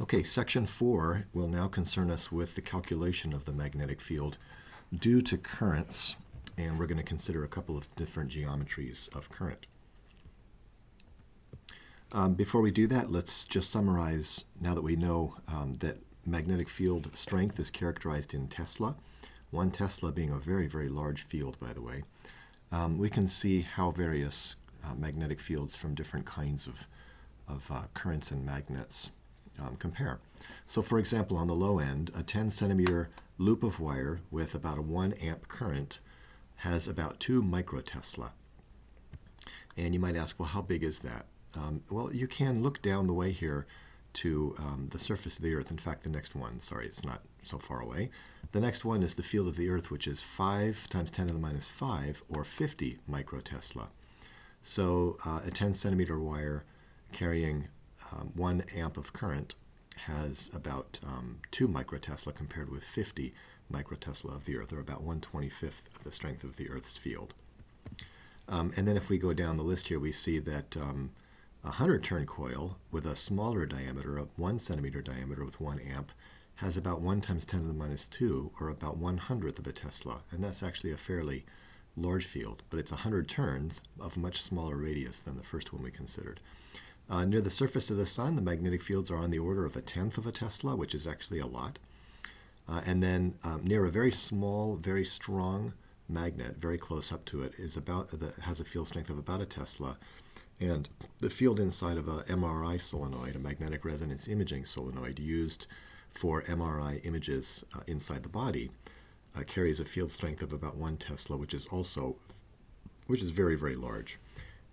Okay, section 4 will now concern us with the calculation of the magnetic field due to currents, and we're going to consider a couple of different geometries of current. Before we do that, let's just summarize, now that we know that magnetic field strength is characterized in Tesla, 1 Tesla being a very, very large field, by the way. We can see how various magnetic fields from different kinds of currents and magnets compare. So for example, on the low end, a 10 centimeter loop of wire with about a 1 amp current has about 2 microtesla. And you might ask, well, how big is that? Well, you can look down the way here to the surface of the Earth. In fact, the next one, sorry, it's not so far away. The next one is the field of the Earth, which is 5 times 10 to the minus 5, or 50 microtesla. So a 10 centimeter wire carrying 1 amp of current has about 2 microtesla compared with 50 microtesla of the Earth, or about 1/25 of the strength of the Earth's field. And then if we go down the list here, we see that a 100-turn coil with a smaller diameter, of 1 centimeter diameter with 1 amp, has about 1 times 10 to the minus 2, or about 1/100th of a Tesla. And that's actually a fairly large field, but it's 100 turns of much smaller radius than the first one we considered. Near the surface of the sun, the magnetic fields are on the order of 1/10 of a Tesla, which is actually a lot. And then near a very small, very strong magnet, very close up to it, has a field strength of about a Tesla. And the field inside of a MRI solenoid, a magnetic resonance imaging solenoid used for MRI images inside the body, carries a field strength of about 1 Tesla, which is very, very large.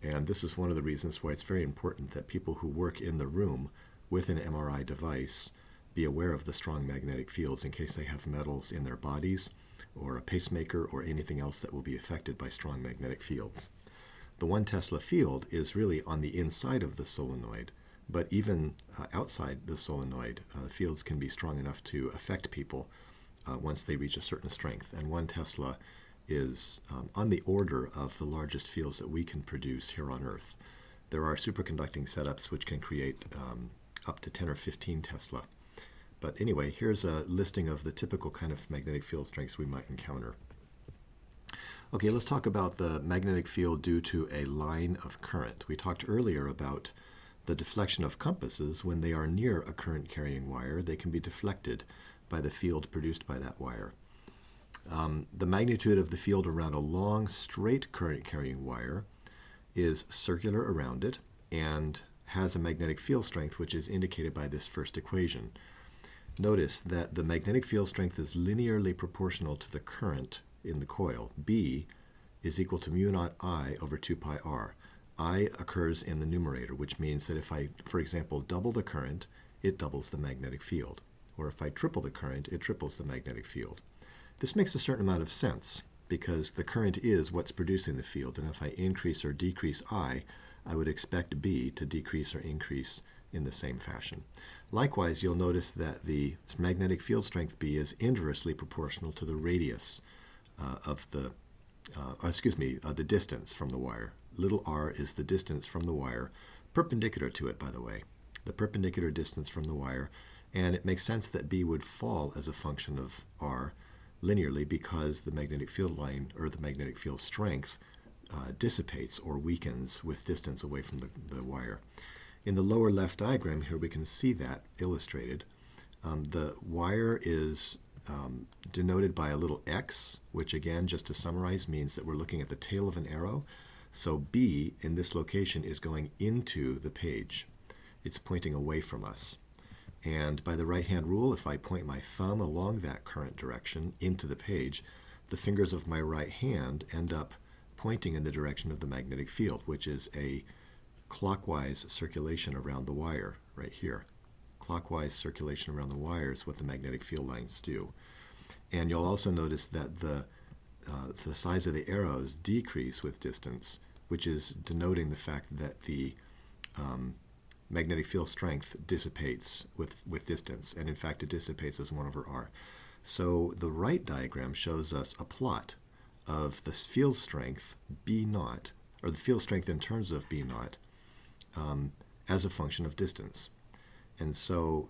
And this is one of the reasons why it's very important that people who work in the room with an MRI device be aware of the strong magnetic fields in case they have metals in their bodies, or a pacemaker, or anything else that will be affected by strong magnetic fields. The 1 Tesla field is really on the inside of the solenoid, but even outside the solenoid, fields can be strong enough to affect people once they reach a certain strength. And 1 Tesla is on the order of the largest fields that we can produce here on Earth. There are superconducting setups which can create up to 10 or 15 Tesla. But anyway, here's a listing of the typical kind of magnetic field strengths we might encounter. Okay, let's talk about the magnetic field due to a line of current. We talked earlier about the deflection of compasses. When they are near a current-carrying wire, they can be deflected by the field produced by that wire. The magnitude of the field around a long, straight current-carrying wire is circular around it and has a magnetic field strength, which is indicated by this first equation. Notice that the magnetic field strength is linearly proportional to the current in the coil. B is equal to mu naught I over 2 pi r. I occurs in the numerator, which means that if I, for example, double the current, it doubles the magnetic field. Or if I triple the current, it triples the magnetic field. This makes a certain amount of sense because the current is what's producing the field, and if I increase or decrease I would expect B to decrease or increase in the same fashion. Likewise, you'll notice that the magnetic field strength B is inversely proportional to the radius the distance from the wire. Little r is the distance from the wire, perpendicular to it, by the way, the perpendicular distance from the wire, and it makes sense that B would fall as a function of r linearly because the magnetic field line, or the magnetic field strength, dissipates or weakens with distance away from the wire. In the lower left diagram here, we can see that illustrated. The wire is denoted by a little X, which again, just to summarize, means that we're looking at the tail of an arrow. So B in this location is going into the page. It's pointing away from us. And by the right-hand rule, if I point my thumb along that current direction into the page, the fingers of my right hand end up pointing in the direction of the magnetic field, which is a clockwise circulation around the wire right here. Clockwise circulation around the wire is what the magnetic field lines do. And you'll also notice that the size of the arrows decrease with distance, which is denoting the fact that the magnetic field strength dissipates with distance, and in fact it dissipates as 1 over r. So the right diagram shows us a plot of the field strength B naught, or the field strength in terms of B naught, as a function of distance. And so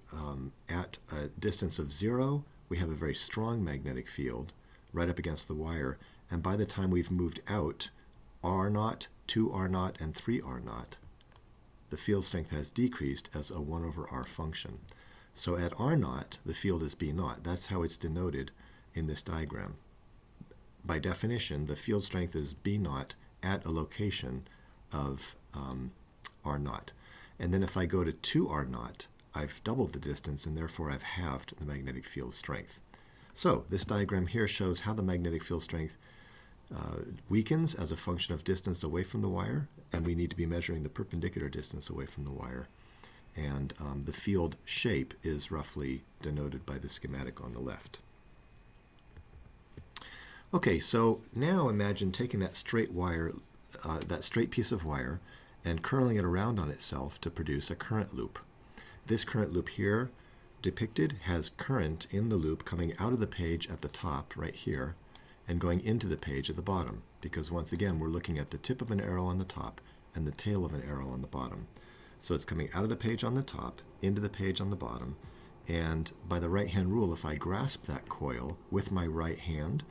at a distance of 0, we have a very strong magnetic field right up against the wire. And by the time we've moved out R0, 2R0, and 3R0, the field strength has decreased as a 1 over R function. So at R0, the field is B0. That's how it's denoted in this diagram. By definition, the field strength is B0 at a location of R0. And then if I go to 2R0, I've doubled the distance, and therefore I've halved the magnetic field strength. So this diagram here shows how the magnetic field strength weakens as a function of distance away from the wire, and we need to be measuring the perpendicular distance away from the wire. And the field shape is roughly denoted by the schematic on the left. Okay, so now imagine taking that straight wire, that straight piece of wire, and curling it around on itself to produce a current loop. This current loop here depicted has current in the loop coming out of the page at the top right here and going into the page at the bottom, because once again we're looking at the tip of an arrow on the top and the tail of an arrow on the bottom. So it's coming out of the page on the top, into the page on the bottom, and by the right hand rule, if I grasp that coil with my right hand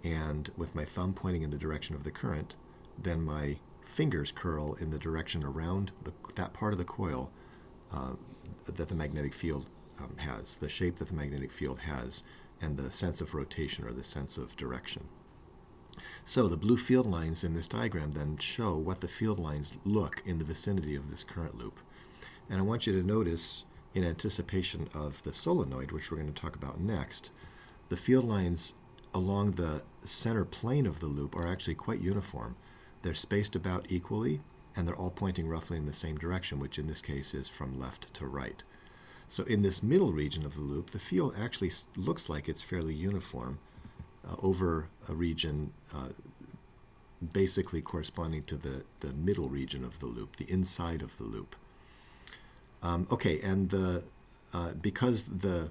and with my thumb pointing in the direction of the current, then my fingers curl in the direction around that part of the coil that the magnetic field has, the shape that the magnetic field has, and the sense of rotation or the sense of direction. So the blue field lines in this diagram then show what the field lines look in the vicinity of this current loop. And I want you to notice, in anticipation of the solenoid, which we're going to talk about next, the field lines along the center plane of the loop are actually quite uniform. They're spaced about equally, and they're all pointing roughly in the same direction, which in this case is from left to right. So in this middle region of the loop, the field actually looks like it's fairly uniform over a region basically corresponding to the middle region of the loop, the inside of the loop. Okay, and because the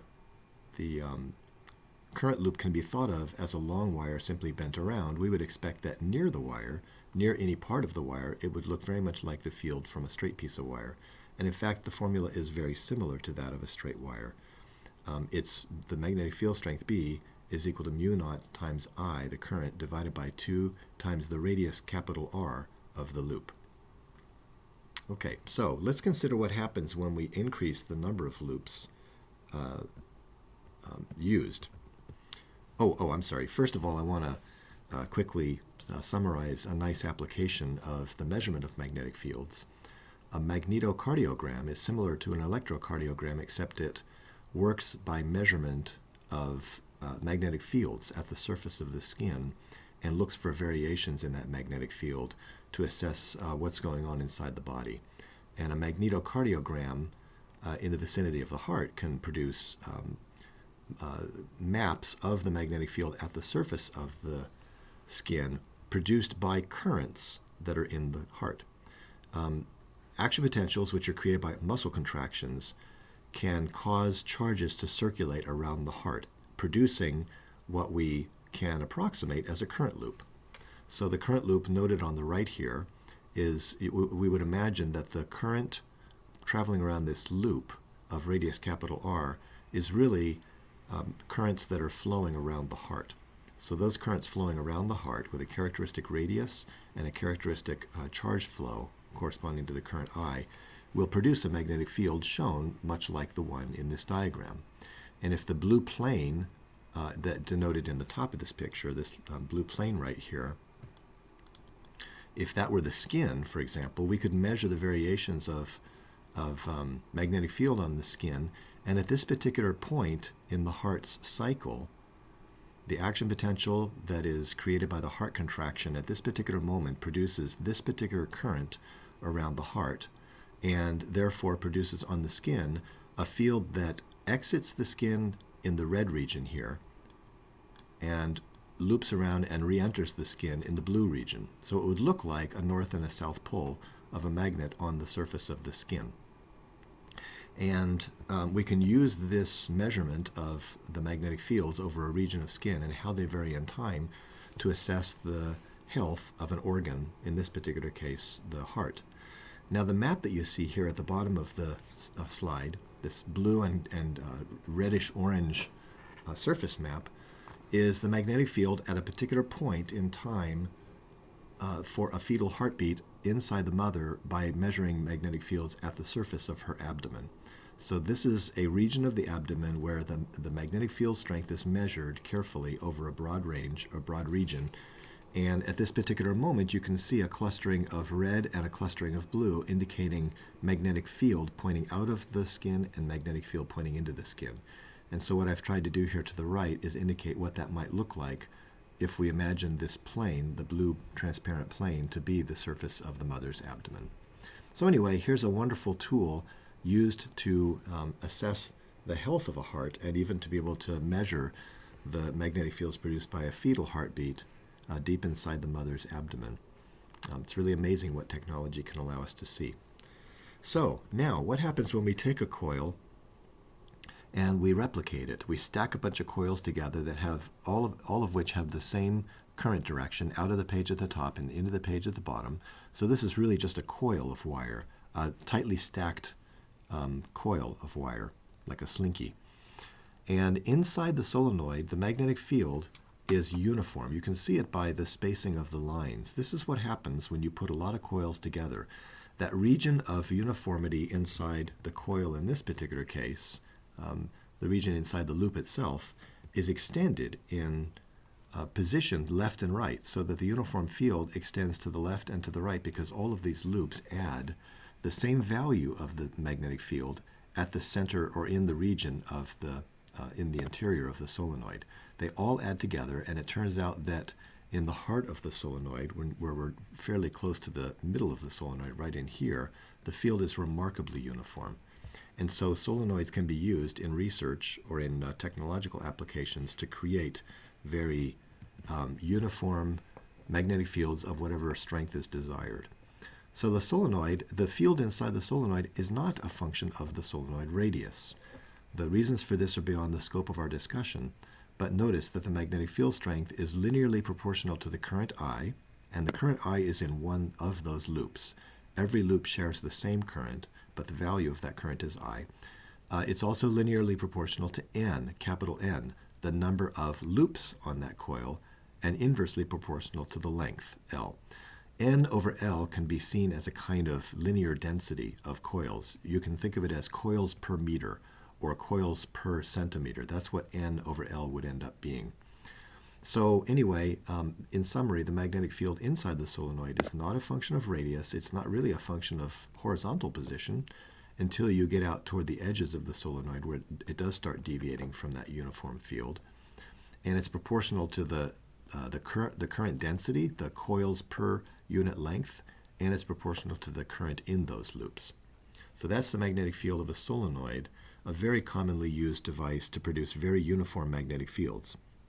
current loop can be thought of as a long wire simply bent around, we would expect that near the wire, near any part of the wire, it would look very much like the field from a straight piece of wire. And in fact, the formula is very similar to that of a straight wire. It's the magnetic field strength B is equal to mu naught times I, the current, divided by 2 times the radius capital R of the loop. Okay, so let's consider what happens when we increase the number of loops used. I'm sorry. First of all, I want to quickly summarize a nice application of the measurement of magnetic fields. A magnetocardiogram is similar to an electrocardiogram, except it works by measurement of magnetic fields at the surface of the skin and looks for variations in that magnetic field to assess what's going on inside the body. And a magnetocardiogram in the vicinity of the heart can produce maps of the magnetic field at the surface of the skin produced by currents that are in the heart. Action potentials, which are created by muscle contractions, can cause charges to circulate around the heart, producing what we can approximate as a current loop. So the current loop noted on the right here is, we would imagine that the current traveling around this loop of radius capital R is really currents that are flowing around the heart. So those currents flowing around the heart with a characteristic radius and a characteristic charge flow corresponding to the current I will produce a magnetic field shown much like the one in this diagram. And if the blue plane that denoted in the top of this picture, this blue plane right here, if that were the skin, for example, we could measure the variations of magnetic field on the skin, and at this particular point in the heart's cycle, the action potential that is created by the heart contraction at this particular moment produces this particular current around the heart, and therefore produces on the skin a field that exits the skin in the red region here and loops around and re-enters the skin in the blue region. So it would look like a north and a south pole of a magnet on the surface of the skin. And we can use this measurement of the magnetic fields over a region of skin and how they vary in time to assess the health of an organ, in this particular case, the heart. Now the map that you see here at the bottom of the slide this blue and reddish-orange surface map, is the magnetic field at a particular point in time for a fetal heartbeat inside the mother by measuring magnetic fields at the surface of her abdomen. So this is a region of the abdomen where the magnetic field strength is measured carefully over a broad range, or broad region. And at this particular moment, you can see a clustering of red and a clustering of blue, indicating magnetic field pointing out of the skin and magnetic field pointing into the skin. And so what I've tried to do here to the right is indicate what that might look like if we imagine this plane, the blue transparent plane, to be the surface of the mother's abdomen. So anyway, here's a wonderful tool used to assess the health of a heart and even to be able to measure the magnetic fields produced by a fetal heartbeat deep inside the mother's abdomen. It's really amazing what technology can allow us to see. So now, what happens when we take a coil and we replicate it? We stack a bunch of coils together that have all of which have the same current direction out of the page at the top and into the page at the bottom. So this is really just a coil of wire, a tightly stacked coil of wire, like a slinky. And inside the solenoid, the magnetic field is uniform. You can see it by the spacing of the lines. This is what happens when you put a lot of coils together. That region of uniformity inside the coil in this particular case, the region inside the loop itself, is extended in position left and right, so that the uniform field extends to the left and to the right, because all of these loops add the same value of the magnetic field at the center or in the region of the in the interior of the solenoid. They all add together, and it turns out that in the heart of the solenoid, where we're fairly close to the middle of the solenoid, right in here, the field is remarkably uniform. And so solenoids can be used in research or in technological applications to create very uniform magnetic fields of whatever strength is desired. So the solenoid, the field inside the solenoid, is not a function of the solenoid radius. The reasons for this are beyond the scope of our discussion, but notice that the magnetic field strength is linearly proportional to the current I, and the current I is in one of those loops. Every loop shares the same current, but the value of that current is I. It's also linearly proportional to N, capital N, the number of loops on that coil, and inversely proportional to the length, L. N over L can be seen as a kind of linear density of coils. You can think of it as coils per meter, or coils per centimeter. That's what N over L would end up being. So anyway, in summary, the magnetic field inside the solenoid is not a function of radius. It's not really a function of horizontal position until you get out toward the edges of the solenoid, where it does start deviating from that uniform field. And it's proportional to the current density, the coils per unit length, and it's proportional to the current in those loops. So that's the magnetic field of a solenoid, a very commonly used device to produce very uniform magnetic fields.